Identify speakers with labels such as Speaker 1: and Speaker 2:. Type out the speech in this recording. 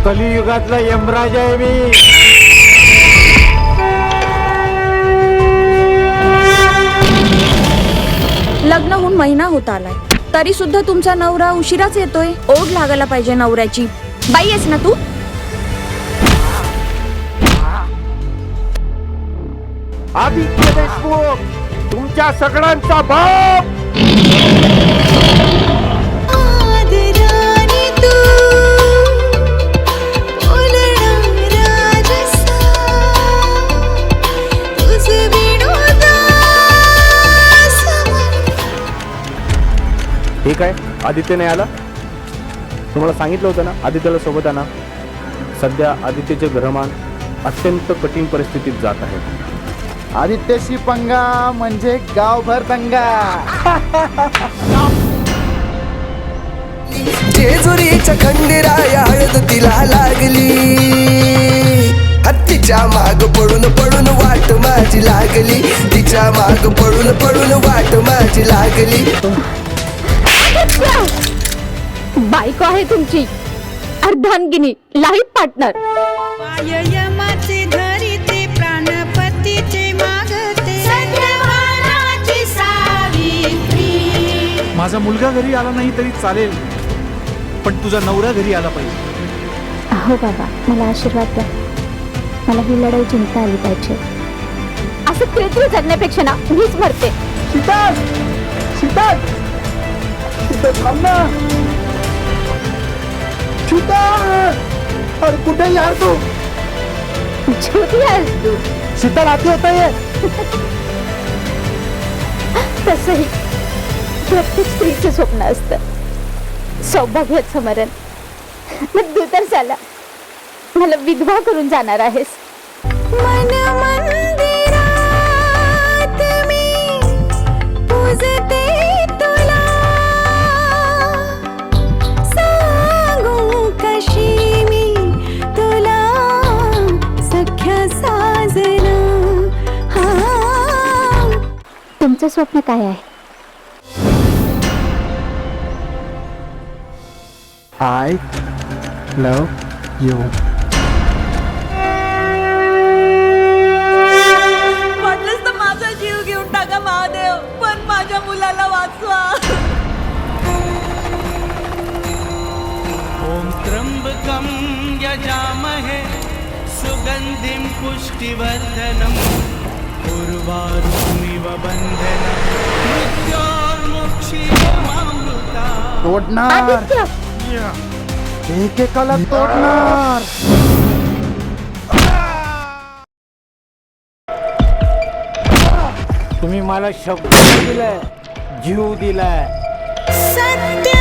Speaker 1: कलियुगातला यमराज आहे मी.
Speaker 2: लग्न होऊन महिना होत आलाय तरी सुद्धा तुमचा नवरा उशिराच येतोय. ओढ लागायला पाहिजे नवऱ्याची. बाई आहेस ना तू?
Speaker 1: आदित्य देशमुख तुमच्या सगळ्यांचा बाप. हे काय आदित्य नाही आला? तुम्हाला सांगितलं होतं ना आदित्यला सोबत आणा. सध्या आदित्यचे ग्रहमान अत्यंत कठीण परिस्थितीत जात आहे.
Speaker 3: आदित्यशी पंगा म्हणजे गावभर दंगा.
Speaker 4: जेजुरीच्या खंडेराया हळद तिला लागली. हत्तीच्या माग पडून पडून वाट माझी लागली. तिच्या माग पडून पडून वाट माझी लागली.
Speaker 2: बायको आहे तुमची अर्धांगिनी, लाईफ पार्टनर.
Speaker 5: यमाचे धरिते प्राणपतीचे मागते सत्यवानाची सावित्री.
Speaker 6: माझा मुलगा घरी आला नाही तरी चालेल पण तुझा नवरा घरी आला पाहिजे.
Speaker 7: हो बाबा, मला आशीर्वाद द्या. मला ही लढाई जिंकता आली पाहिजे.
Speaker 2: असं कृत्रिम जगण्यापेक्षा ना मीच मरते.
Speaker 3: शीतल, शीतल, शीतल थांब ना. शीतल, अरे कुठे यार तू?
Speaker 2: छोटी आहेस तू.
Speaker 3: शीतल आती होता ये.
Speaker 2: तसंही प्रत्येक स्त्रीचं स्वप्न असतं सौभाग्याचं मरण. मग तू तर झाला मला विधवा करून जाणार आहेस. मन मंदिरात मी पूजते तुला. सांगू कशी मी तुला सख्या साजना.
Speaker 7: तुमचं स्वप्न काय आहे?
Speaker 3: I love you.
Speaker 5: वाटलंच तर माझा जीव घेऊन टाका महादेव पण माझ्या मुलाला वाचवा.
Speaker 8: ओम त्र्यंबकं यजामहे सुगंधिं पुष्टिवर्धनम् उर्वारुकमिव बन्धनं मृत्योर्मुक्षीयमामृता.
Speaker 3: तोडणार, एकेकाला तोडणार.
Speaker 1: तुम्ही मला शब्द दिलाय, जीव दिलाय.
Speaker 5: सत्य